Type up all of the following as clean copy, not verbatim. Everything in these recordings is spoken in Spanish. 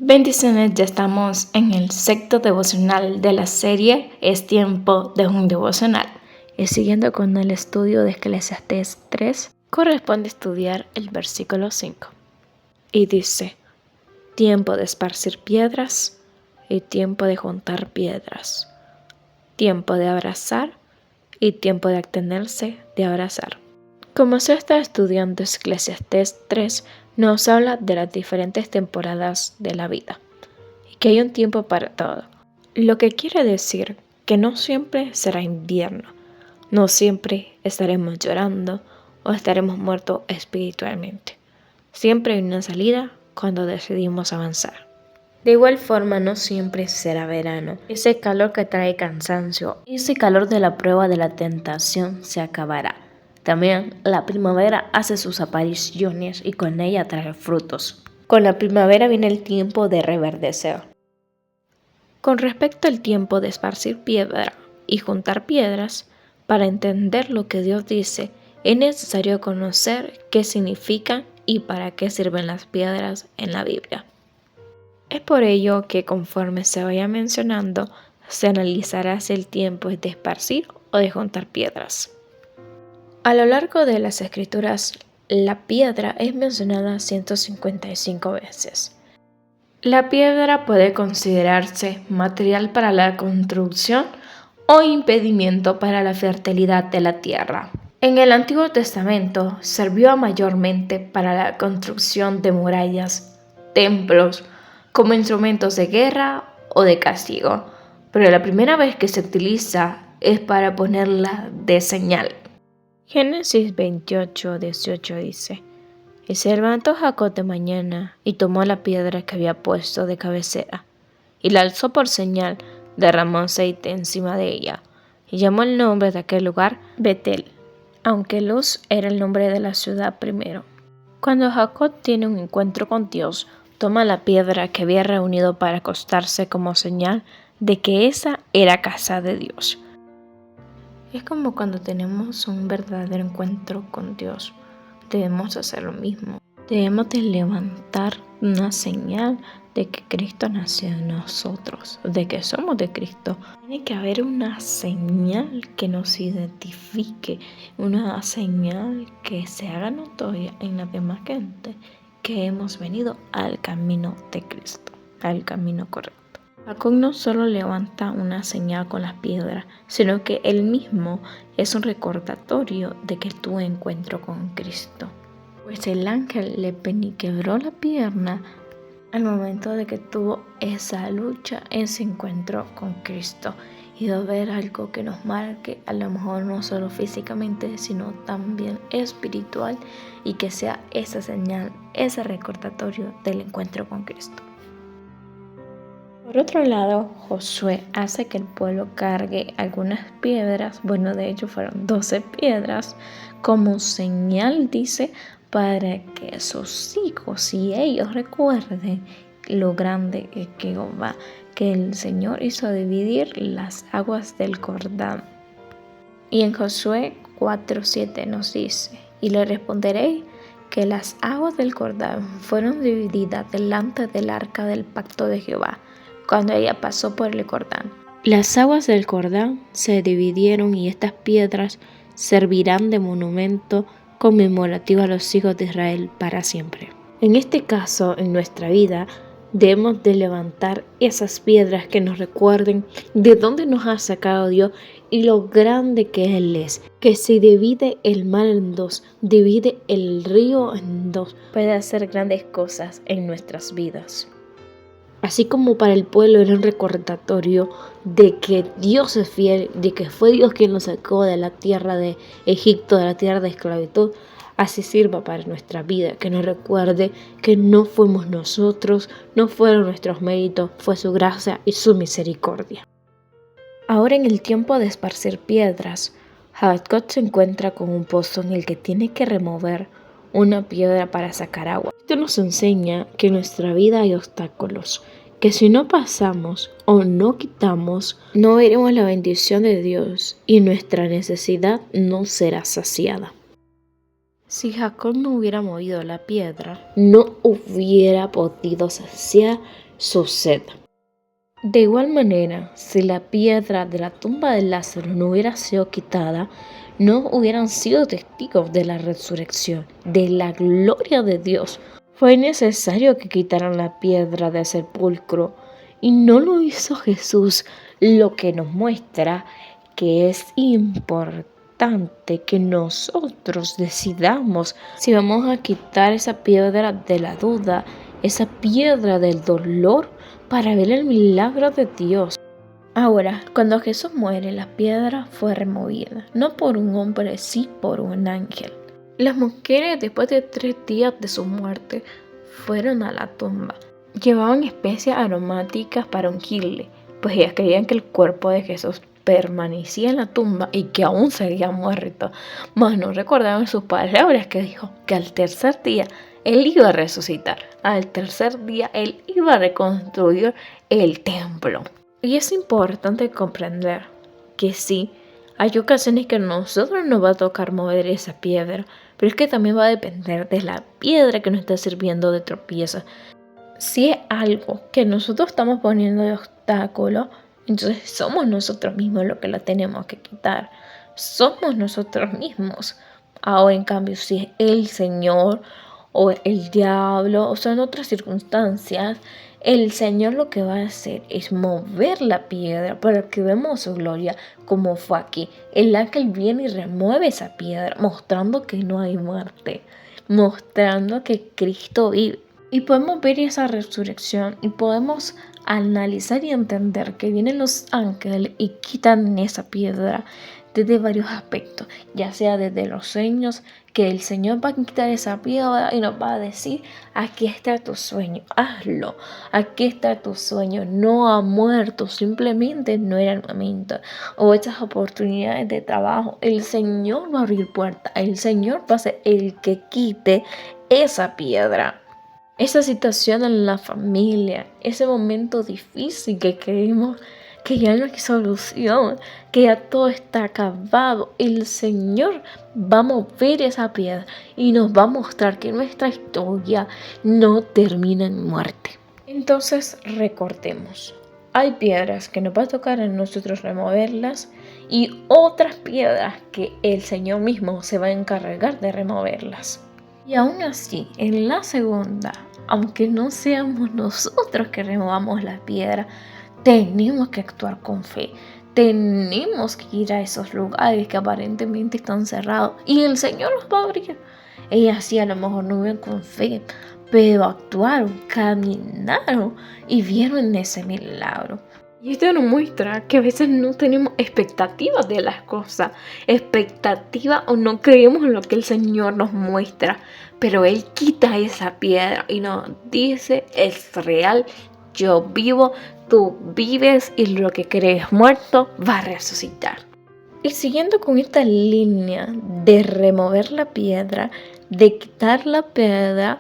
Bendiciones, ya estamos en el sexto devocional de la serie Es tiempo de un devocional. Y siguiendo con el estudio de Eclesiastés 3, corresponde estudiar el versículo 5. Y dice: tiempo de esparcir piedras y tiempo de juntar piedras, tiempo de abrazar y tiempo de abstenerse de abrazar. Como se está estudiando Eclesiastés 3, nos habla de las diferentes temporadas de la vida y que hay un tiempo para todo. Lo que quiere decir que no siempre será invierno, no siempre estaremos llorando o estaremos muertos espiritualmente. Siempre hay una salida cuando decidimos avanzar. De igual forma, no siempre será verano. Ese calor que trae cansancio, ese calor de la prueba de la tentación se acabará. También la primavera hace sus apariciones y con ella trae frutos. Con la primavera viene el tiempo de reverdecer. Con respecto al tiempo de esparcir piedra y juntar piedras, para entender lo que Dios dice, es necesario conocer qué significan y para qué sirven las piedras en la Biblia. Es por ello que conforme se vaya mencionando, se analizará si el tiempo es de esparcir o de juntar piedras. A lo largo de las escrituras, la piedra es mencionada 155 veces. La piedra puede considerarse material para la construcción o impedimento para la fertilidad de la tierra. En el Antiguo Testamento sirvió mayormente para la construcción de murallas, templos, como instrumentos de guerra o de castigo, pero la primera vez que se utiliza es para ponerla de señal. Génesis 28:18 dice: y se levantó Jacob de mañana y tomó la piedra que había puesto de cabecera y la alzó por señal, derramó aceite encima de ella y llamó el nombre de aquel lugar Betel, aunque Luz era el nombre de la ciudad primero. Cuando Jacob tiene un encuentro con Dios, toma la piedra que había reunido para acostarse como señal de que esa era casa de Dios. Es como cuando tenemos un verdadero encuentro con Dios. Debemos hacer lo mismo. Debemos de levantar una señal de que Cristo nació en nosotros, de que somos de Cristo. Tiene que haber una señal que nos identifique, una señal que se haga notoria en la demás gente que hemos venido al camino de Cristo, al camino correcto. Jacob no solo levanta una señal con las piedras, sino que él mismo es un recordatorio de que tuvo encuentro con Cristo. Pues el ángel le quebró la pierna al momento de que tuvo esa lucha, ese encuentro con Cristo. Y de ver algo que nos marque, a lo mejor no solo físicamente, sino también espiritual, y que sea esa señal, ese recordatorio del encuentro con Cristo. Por otro lado, Josué hace que el pueblo cargue algunas piedras, de hecho fueron 12 piedras, como señal, dice, para que sus hijos y ellos recuerden lo grande que Jehová, que el Señor hizo dividir las aguas del Jordán. Y en Josué 4:7 nos dice: y le responderé que las aguas del Jordán fueron divididas delante del arca del pacto de Jehová, cuando ella pasó por el Jordán. Las aguas del Jordán se dividieron y estas piedras servirán de monumento conmemorativo a los hijos de Israel para siempre. En este caso, en nuestra vida, debemos de levantar esas piedras que nos recuerden de dónde nos ha sacado Dios y lo grande que Él es. Que si divide el mar en dos, divide el río en dos, puede hacer grandes cosas en nuestras vidas. Así como para el pueblo era un recordatorio de que Dios es fiel, de que fue Dios quien nos sacó de la tierra de Egipto, de la tierra de esclavitud, así sirva para nuestra vida, que nos recuerde que no fuimos nosotros, no fueron nuestros méritos, fue su gracia y su misericordia. Ahora, en el tiempo de esparcir piedras, Jacob se encuentra con un pozo en el que tiene que remover una piedra para sacar agua. Esto nos enseña que en nuestra vida hay obstáculos, que si no pasamos o no quitamos, no veremos la bendición de Dios y nuestra necesidad no será saciada. Si Jacob no hubiera movido la piedra, no hubiera podido saciar suceda. De igual manera, si la piedra de la tumba de Lázaro no hubiera sido quitada, no hubieran sido testigos de la resurrección, de la gloria de Dios. Fue necesario que quitaran la piedra del sepulcro y no lo hizo Jesús, lo que nos muestra que es importante que nosotros decidamos si vamos a quitar esa piedra de la duda, esa piedra del dolor, para ver el milagro de Dios. Ahora, cuando Jesús muere, la piedra fue removida, no por un hombre, sí por un ángel. Las mujeres, después de 3 días de su muerte, fueron a la tumba. Llevaban especias aromáticas para ungirle, pues ellas creían que el cuerpo de Jesús permanecía en la tumba y que aún seguía muerto. Mas no recordaban sus palabras que dijo que al tercer día Él iba a resucitar. Al tercer día Él iba a reconstruir el templo. Y es importante comprender que sí, hay ocasiones que a nosotros nos va a tocar mover esa piedra, pero es que también va a depender de la piedra que nos está sirviendo de tropiezo. Si es algo que nosotros estamos poniendo de obstáculo, entonces somos nosotros mismos los que la tenemos que quitar. Somos nosotros mismos. Ahora, en cambio, si es el Señor o el diablo o son otras circunstancias, el Señor lo que va a hacer es mover la piedra para que veamos su gloria, como fue aquí. El ángel viene y remueve esa piedra, mostrando que no hay muerte, mostrando que Cristo vive. Y podemos ver esa resurrección y podemos analizar y entender que vienen los ángeles y quitan esa piedra desde varios aspectos, ya sea desde los sueños, que el Señor va a quitar esa piedra y nos va a decir: aquí está tu sueño, hazlo, aquí está tu sueño, no ha muerto, simplemente no era el momento. O estas oportunidades de trabajo, el Señor va a abrir puertas, el Señor va a ser el que quite esa piedra. Esa situación en la familia, ese momento difícil que creímos que ya no hay solución, que ya todo está acabado, el Señor va a mover esa piedra y nos va a mostrar que nuestra historia no termina en muerte. Entonces recordemos, hay piedras que nos va a tocar a nosotros removerlas y otras piedras que el Señor mismo se va a encargar de removerlas. Y aún así, en la segunda, aunque no seamos nosotros que removamos la piedra, tenemos que actuar con fe. Tenemos que ir a esos lugares que aparentemente están cerrados y el Señor los va a abrir. Ellas sí a lo mejor no ven con fe, pero actuaron, caminaron y vieron ese milagro. Y esto nos muestra que a veces no tenemos expectativas de las cosas, expectativas o no creemos en lo que el Señor nos muestra, pero Él quita esa piedra y nos dice: es real, yo vivo, tú vives y lo que crees muerto va a resucitar. Y siguiendo con esta línea de remover la piedra, de quitar la piedra,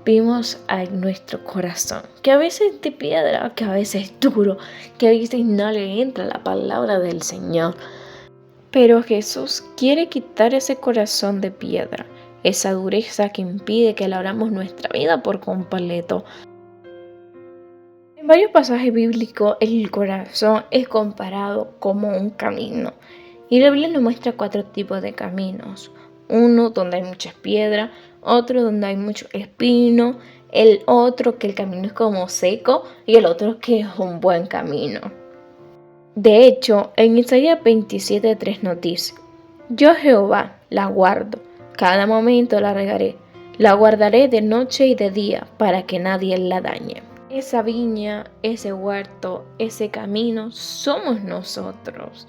vimos a nuestro corazón, que a veces es de piedra, que a veces es duro, que a veces no le entra la palabra del Señor. Pero Jesús quiere quitar ese corazón de piedra, esa dureza que impide que labramos nuestra vida por completo. En varios pasajes bíblicos el corazón es comparado como un camino. Y la Biblia nos muestra 4 tipos de caminos. Uno donde hay muchas piedras, otro donde hay mucho espino, el otro que el camino es como seco y el otro que es un buen camino. De hecho, en Isaías 27:3 nos dice: yo Jehová la guardo, cada momento la regaré, la guardaré de noche y de día para que nadie la dañe. Esa viña, ese huerto, ese camino somos nosotros.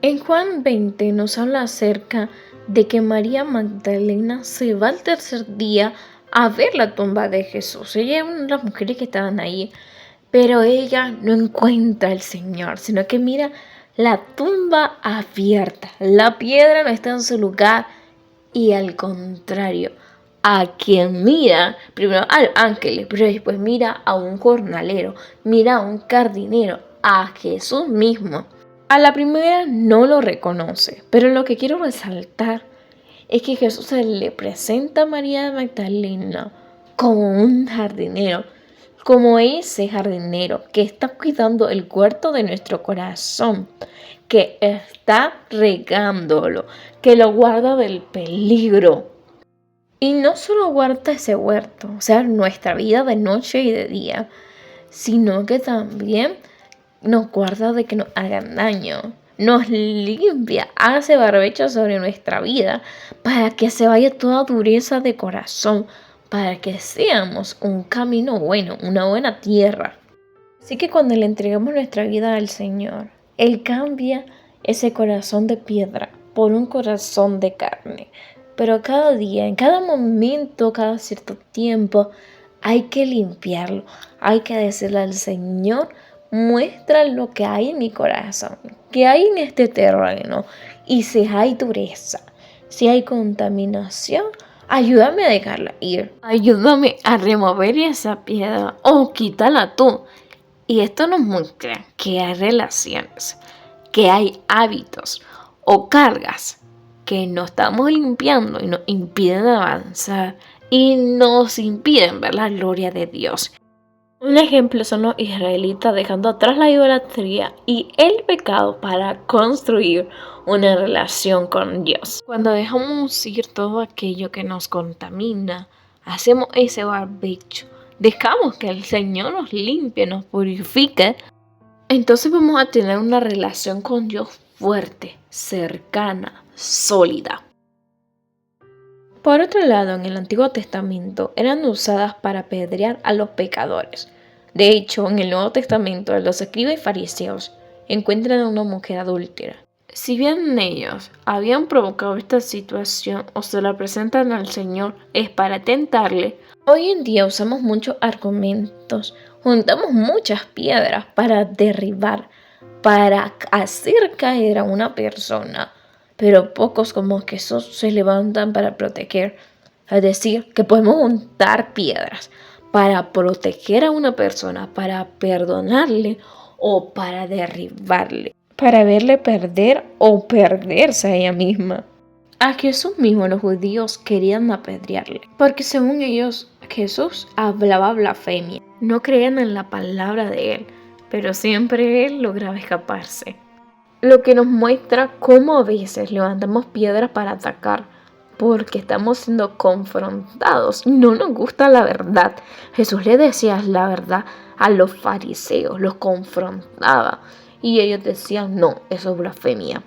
En Juan 20 nos habla acerca de que María Magdalena se va al tercer día a ver la tumba de Jesús. Ella es una de las mujeres que estaban ahí, pero ella no encuentra al Señor, sino que mira la tumba abierta. La piedra no está en su lugar y al contrario, a quien mira, primero al ángel, pero después mira a un jornalero, mira a un jardinero, a Jesús mismo. A la primera no lo reconoce, pero lo que quiero resaltar es que Jesús se le presenta a María Magdalena como un jardinero. como ese jardinero que está cuidando el huerto de nuestro corazón, que está regándolo, que lo guarda del peligro. Y no solo guarda ese huerto, o sea, nuestra vida de noche y de día, sino que también nos guarda de que nos hagan daño. Nos limpia, hace barbecho sobre nuestra vida para que se vaya toda dureza de corazón, para que seamos un camino bueno, una buena tierra. Así que cuando le entregamos nuestra vida al Señor, Él cambia ese corazón de piedra por un corazón de carne. Pero cada día, en cada momento, cada cierto tiempo, hay que limpiarlo. Hay que decirle al Señor, muestra lo que hay en mi corazón, que hay en este terreno. Y si hay dureza, si hay contaminación, ayúdame a dejarla ir. Ayúdame a remover esa piedra o quítala tú. Y esto nos muestra que hay relaciones, que hay hábitos o cargas que no estamos limpiando y nos impiden avanzar y nos impiden ver la gloria de Dios. Un ejemplo son los israelitas dejando atrás la idolatría y el pecado para construir una relación con Dios. Cuando dejamos ir todo aquello que nos contamina, hacemos ese barbecho, dejamos que el Señor nos limpie, nos purifique, entonces vamos a tener una relación con Dios fuerte, cercana, sólida. Por otro lado, en el Antiguo Testamento eran usadas para apedrear a los pecadores. De hecho, en el Nuevo Testamento, los escribas y fariseos encuentran a una mujer adúltera. Si bien ellos habían provocado esta situación o se la presentan al Señor, es para tentarle. Hoy en día usamos muchos argumentos, juntamos muchas piedras para derribar, para hacer caer a una persona, pero pocos como que esos se levantan para proteger. Es decir, que podemos juntar piedras para proteger a una persona, para perdonarle o para derribarle, para verle perder o perderse a ella misma. A Jesús mismo los judíos querían apedrearle, porque según ellos Jesús hablaba blasfemia. No creían en la palabra de él, pero siempre él lograba escaparse. Lo que nos muestra cómo a veces levantamos piedras para atacar, porque estamos siendo confrontados. No nos gusta la verdad. Jesús le decía la verdad a los fariseos, los confrontaba. Y ellos decían, no, eso es blasfemia.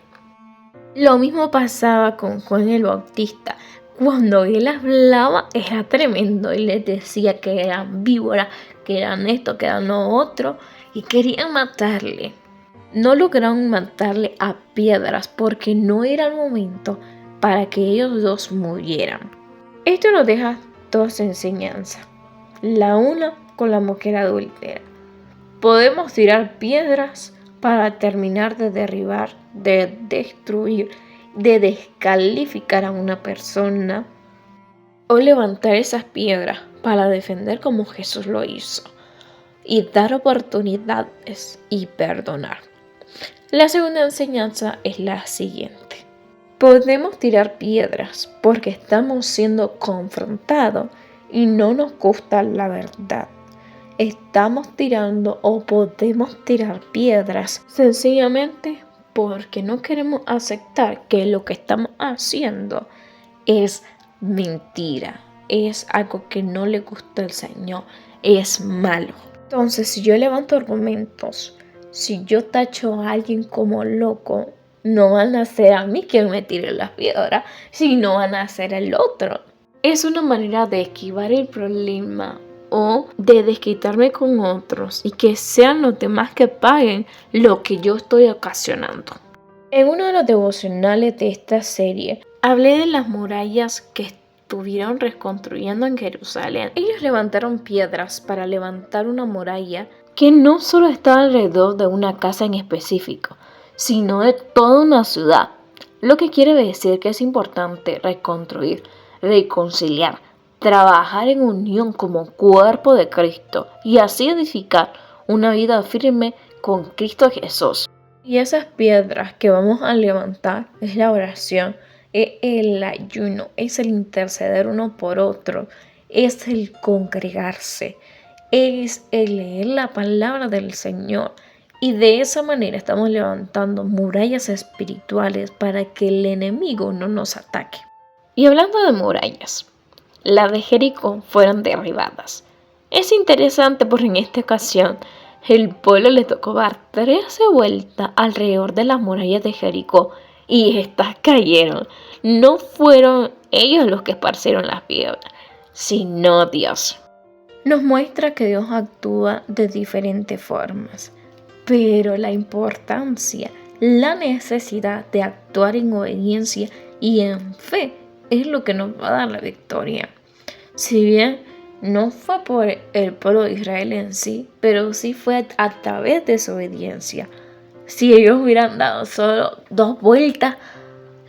Lo mismo pasaba con Juan el Bautista. Cuando él hablaba era tremendo. Y les decía que eran víboras, que eran esto, que eran lo otro. Y querían matarle. No lograron matarle a piedras porque no era el momento para que ellos dos murieran. Esto nos deja dos enseñanzas. La una con la mujer adúltera. Podemos tirar piedras para terminar de derribar, de destruir, de descalificar a una persona, o levantar esas piedras para defender como Jesús lo hizo y dar oportunidades y perdonar. La segunda enseñanza es la siguiente. Podemos tirar piedras porque estamos siendo confrontados y no nos gusta la verdad. Estamos tirando o podemos tirar piedras sencillamente porque no queremos aceptar que lo que estamos haciendo es mentira, es algo que no le gusta al Señor, es malo. Entonces, si yo levanto argumentos, si yo tacho a alguien como loco, no van a ser a mí quien me tire las piedras, sino van a ser el otro. Es una manera de esquivar el problema o de desquitarme con otros y que sean los demás que paguen lo que yo estoy ocasionando. En uno de los devocionales de esta serie, hablé de las murallas que estuvieron reconstruyendo en Jerusalén. Ellos levantaron piedras para levantar una muralla que no solo estaba alrededor de una casa en específico, sino de toda una ciudad. Lo que quiere decir que es importante reconstruir, reconciliar, trabajar en unión como cuerpo de Cristo y así edificar una vida firme con Cristo Jesús. Y esas piedras que vamos a levantar es la oración, es el ayuno, es el interceder uno por otro, es el congregarse, es el leer la palabra del Señor. Y de esa manera estamos levantando murallas espirituales para que el enemigo no nos ataque. Y hablando de murallas, las de Jericó fueron derribadas. Es interesante porque en esta ocasión el pueblo le tocó dar 13 vueltas alrededor de las murallas de Jericó y estas cayeron. No fueron ellos los que esparcieron las piedras, sino Dios. Nos muestra que Dios actúa de diferentes formas, pero la importancia, la necesidad de actuar en obediencia y en fe es lo que nos va a dar la victoria. Si bien no fue por el pueblo de Israel en sí, pero sí fue a través de su obediencia. Si ellos hubieran dado solo 2 vueltas,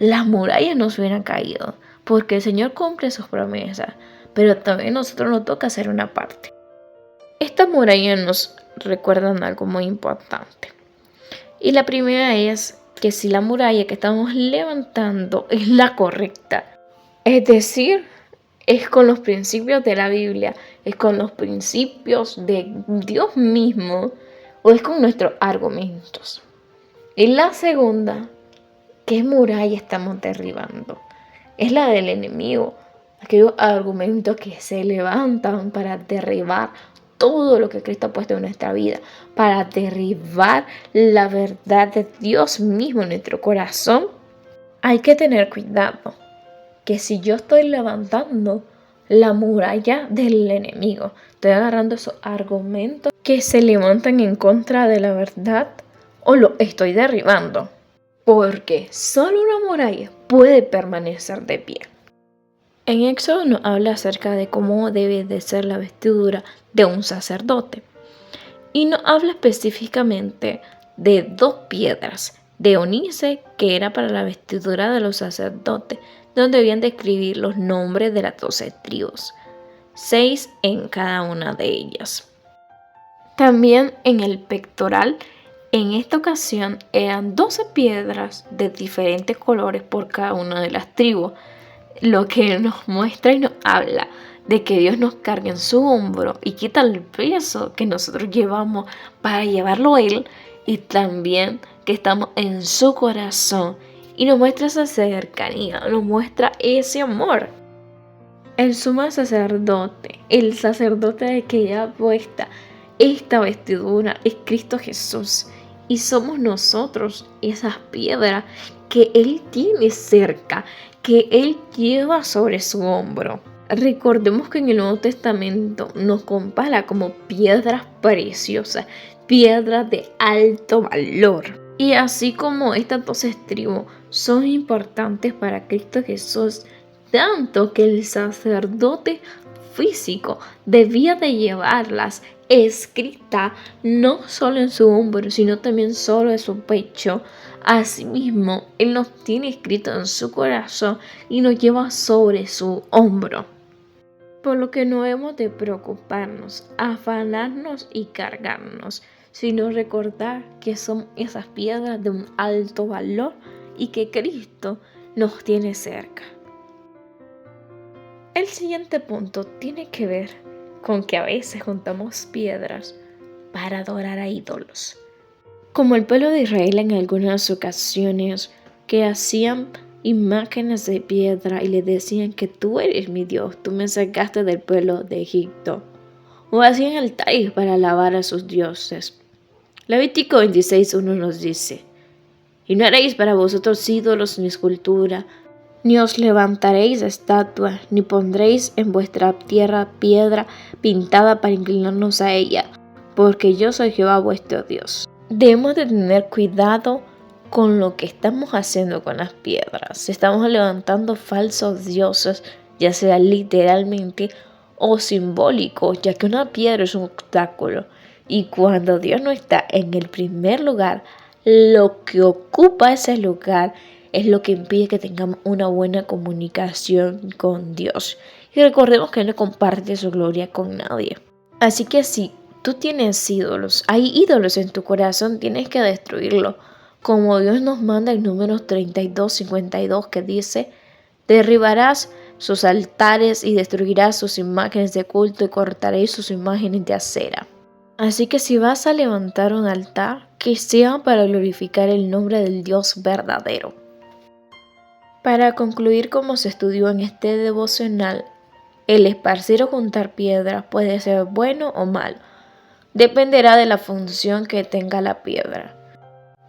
las murallas no se hubieran caído, porque el Señor cumple sus promesas, pero también a nosotros nos toca hacer una parte. Estas murallas nos recuerdan algo muy importante. Y la primera es que si la muralla que estamos levantando es la correcta, es decir, es con los principios de la Biblia, es con los principios de Dios mismo, o es con nuestros argumentos. Y la segunda, ¿qué muralla estamos derribando? Es la del enemigo, aquellos argumentos que se levantan para derribar todo lo que Cristo ha puesto en nuestra vida, para derribar la verdad de Dios mismo en nuestro corazón. Hay que tener cuidado, que si yo estoy levantando la muralla del enemigo, estoy agarrando esos argumentos que se levantan en contra de la verdad, o lo estoy derribando, porque solo una muralla puede permanecer de pie. En Éxodo nos habla acerca de cómo debe de ser la vestidura de un sacerdote. Y nos habla específicamente de 2 piedras de ónice que era para la vestidura de los sacerdotes, donde debían de escribir los nombres de las 12 tribus, 6 en cada una de ellas. También en el pectoral, en esta ocasión eran 12 piedras de diferentes colores por cada una de las tribus, lo que nos muestra y nos habla de que Dios nos carga en su hombro y quita el peso que nosotros llevamos para llevarlo a Él, y también que estamos en su corazón, y nos muestra esa cercanía, nos muestra ese amor. El sumo sacerdote, el sacerdote de que lleva puesta esta vestidura es Cristo Jesús, y somos nosotros esas piedras que Él tiene cerca, que Él lleva sobre su hombro. Recordemos que en el Nuevo Testamento nos compara como piedras preciosas, piedras de alto valor. Y así como estas 12 tribus son importantes para Cristo Jesús, tanto que el sacerdote físico debía de llevarlas escrita no solo en su hombro, sino también solo en su pecho. Asimismo, Él nos tiene escrito en su corazón y nos lleva sobre su hombro. Por lo que no hemos de preocuparnos, afanarnos y cargarnos, sino recordar que son esas piedras de un alto valor y que Cristo nos tiene cerca. El siguiente punto tiene que ver con que a veces juntamos piedras para adorar a ídolos. Como el pueblo de Israel en algunas ocasiones que hacían imágenes de piedra y le decían que tú eres mi Dios, tú me sacaste del pueblo de Egipto. O hacían altares para alabar a sus dioses. Levítico 26:1 nos dice: y no haréis para vosotros ídolos ni escultura, ni os levantaréis estatua, ni pondréis en vuestra tierra piedra pintada para inclinarnos a ella, porque yo soy Jehová vuestro Dios. Debemos de tener cuidado con lo que estamos haciendo con las piedras. Estamos levantando falsos dioses, ya sea literalmente o simbólicos, ya que una piedra es un obstáculo. Y cuando Dios no está en el primer lugar, lo que ocupa ese lugar es lo que impide que tengamos una buena comunicación con Dios. Y recordemos que Él no comparte su gloria con nadie. Así que si tú tienes ídolos, hay ídolos en tu corazón, tienes que destruirlo. Como Dios nos manda en Números 32:52, que dice: derribarás sus altares y destruirás sus imágenes de culto y cortaréis sus imágenes de acera. Así que si vas a levantar un altar, que sea para glorificar el nombre del Dios verdadero. Para concluir, como se estudió en este devocional, el esparcir o juntar piedras puede ser bueno o malo. Dependerá de la función que tenga la piedra.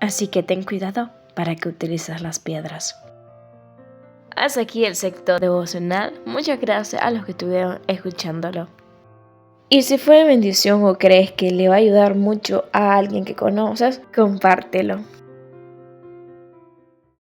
Así que ten cuidado para que utilices las piedras. Hasta aquí el sexto devocional. Muchas gracias a los que estuvieron escuchándolo. Y si fue de bendición o crees que le va a ayudar mucho a alguien que conoces, compártelo.